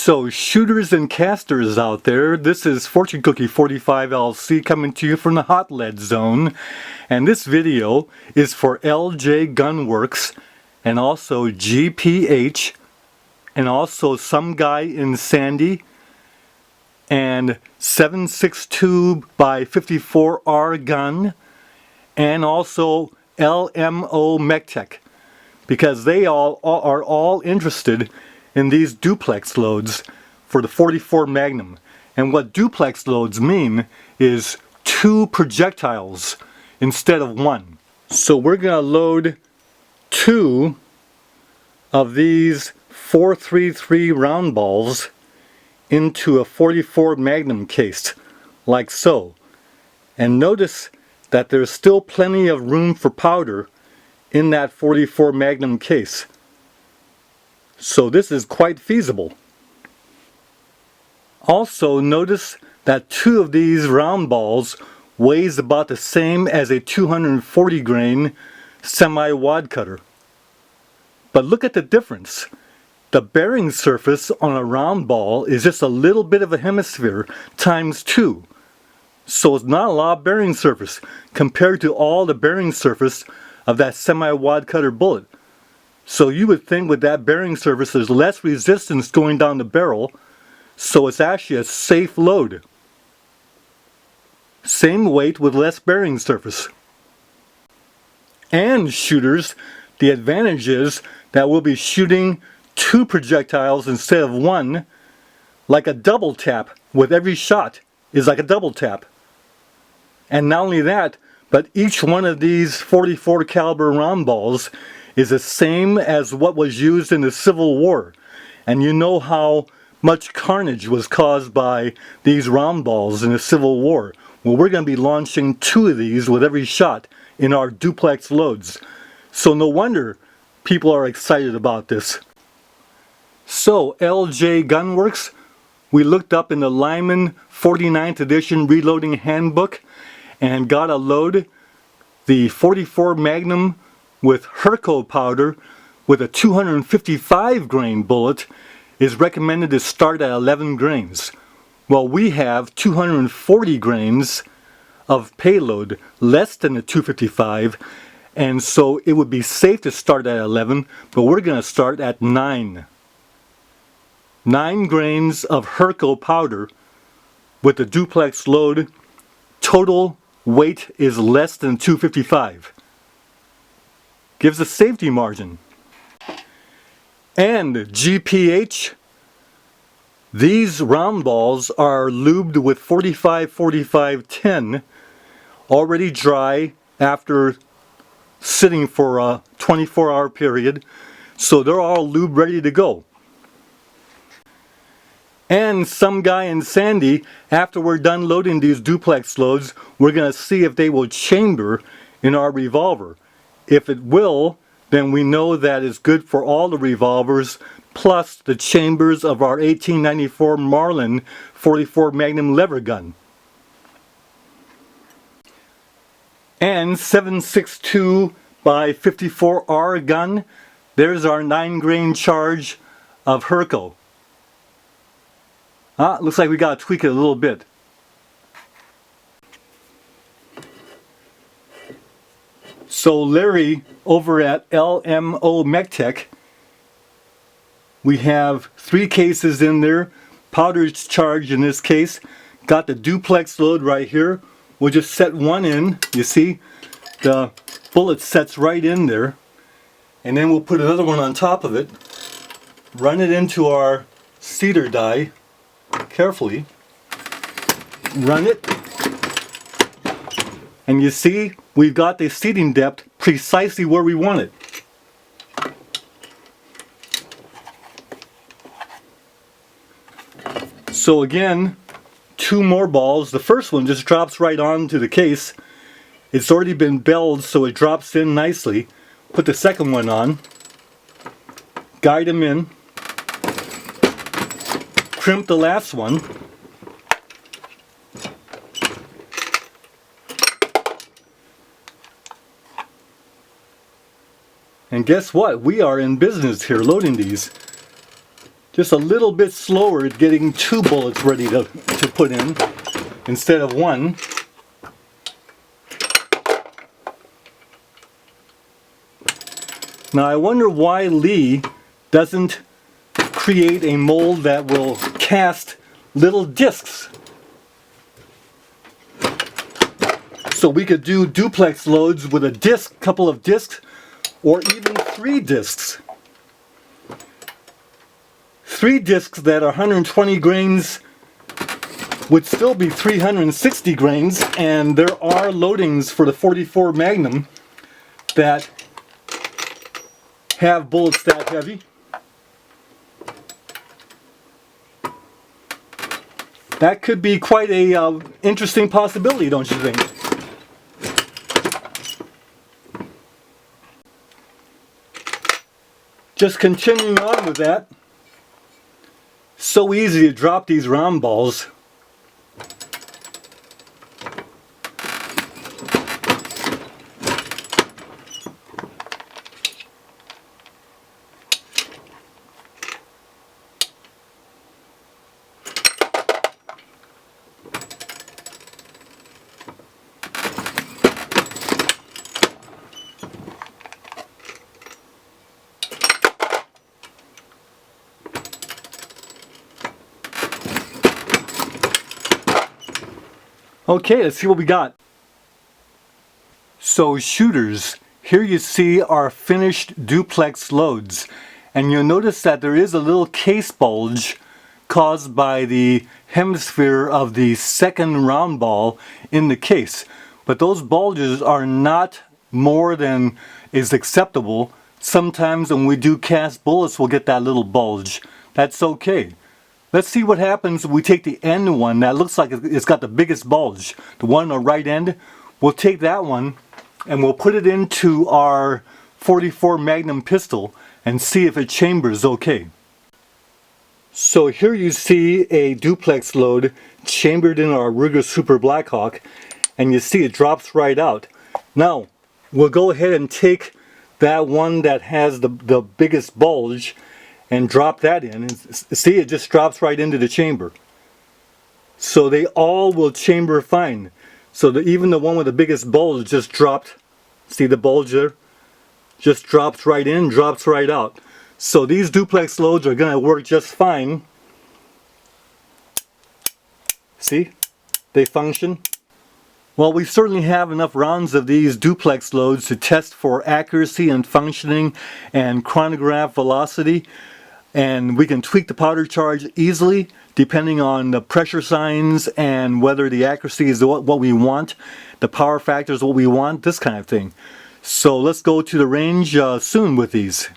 So shooters and casters out there, this is Fortune Cookie 45 LC coming to you from the Hot Lead Zone, and this video is for LJ Gunworks and also GPH and also some guy in Sandy and 7.62 by 54R gun and also LMO MechTech, because they are all interested in these duplex loads for the 44 Magnum. And what duplex loads mean is 2 projectiles instead of 1. So we're going to load 2 of these 433 round balls into a 44 Magnum case, like so. And notice that there's still plenty of room for powder in that 44 Magnum case. So this is quite feasible. Also notice that 2 of these round balls weighs about the same as a 240 grain semi-wad cutter. But look at the difference. The bearing surface on a round ball is just a little bit of a hemisphere times 2. So it's not a lot of bearing surface compared to all the bearing surface of that semi-wad cutter bullet. So you would think with that bearing surface there's less resistance going down the barrel, so it's actually a safe load. Same weight with less bearing surface. And shooters, the advantage is that we'll be shooting 2 projectiles instead of 1, like a double tap. With every shot is like a double tap. And not only that, but each one of these 44 caliber round balls is the same as what was used in the Civil War. And you know how much carnage was caused by these round balls in the Civil War. Well, we're going to be launching 2 of these with every shot in our duplex loads. So no wonder people are excited about this. So LJ Gunworks, we looked up in the Lyman 49th edition reloading handbook and got a load. The 44 Magnum with Herco powder with a 255 grain bullet is recommended to start at 11 grains. Well, we have 240 grains of payload, less than the 255, and so it would be safe to start at 11, but we're going to start at 9. 9 grains of Herco powder with the duplex load. Total weight is less than 255. Gives a safety margin. And GPH, these round balls are lubed with 45-45-10, already dry after sitting for a 24-hour period, so they're all lubed ready to go. And some guy in Sandy, after we're done loading these duplex loads, we're going to see if they will chamber in our revolver. If it will, then we know that it's good for all the revolvers, plus the chambers of our 1894 Marlin 44 Magnum lever gun. And 7.62 by 54R gun, there's our 9 grain charge of Herco. Looks like we got to tweak it a little bit. So Larry over at LMO MechTech, we have 3 cases in there, powder charge in this case, got the duplex load right here. We'll just set one in, you see, the bullet sets right in there, and then we'll put another one on top of it, run it into our cedar die, carefully, run it, and you see we've got the seating depth precisely where we want it. So again, 2 more balls. The first one just drops right onto the case. It's already been belled, so it drops in nicely. Put the second one on, guide them in, crimp the last one, and guess what? We are in business here loading these. just a little bit slower at getting 2 bullets ready to put in instead of 1. Now I wonder why Lee doesn't create a mold that will cast little discs. So we could do duplex loads with a disc, couple of discs, or even 3 discs. 3 discs that are 120 grains would still be 360 grains, and there are loadings for the 44 Magnum that have bullets that heavy. That could be quite a interesting possibility, don't you think? Just continuing on with that. So easy to drop these round balls. Okay, let's see what we got. So shooters, here you see our finished duplex loads, and you'll notice that there is a little case bulge caused by the hemisphere of the second round ball in the case. But those bulges are not more than is acceptable. Sometimes when we do cast bullets, we'll get that little bulge. That's okay. Let's see what happens if we take the end one that looks like it's got the biggest bulge. The one on the right end, we'll take that one and we'll put it into our 44 Magnum pistol and see if it chambers okay. So here you see a duplex load chambered in our Ruger Super Blackhawk, and you see it drops right out. Now we'll go ahead and take that one that has the biggest bulge and drop that in, and see, it just drops right into the chamber. So they all will chamber fine. So even the one with the biggest bulge just dropped. See the bulge there? Just drops right in, drops right out. So these duplex loads are going to work just fine. See? They function. Well, we certainly have enough rounds of these duplex loads to test for accuracy and functioning and chronograph velocity. And we can tweak the powder charge easily depending on the pressure signs and whether the accuracy is what we want, the power factor is what we want, this kind of thing. So let's go to the range soon with these.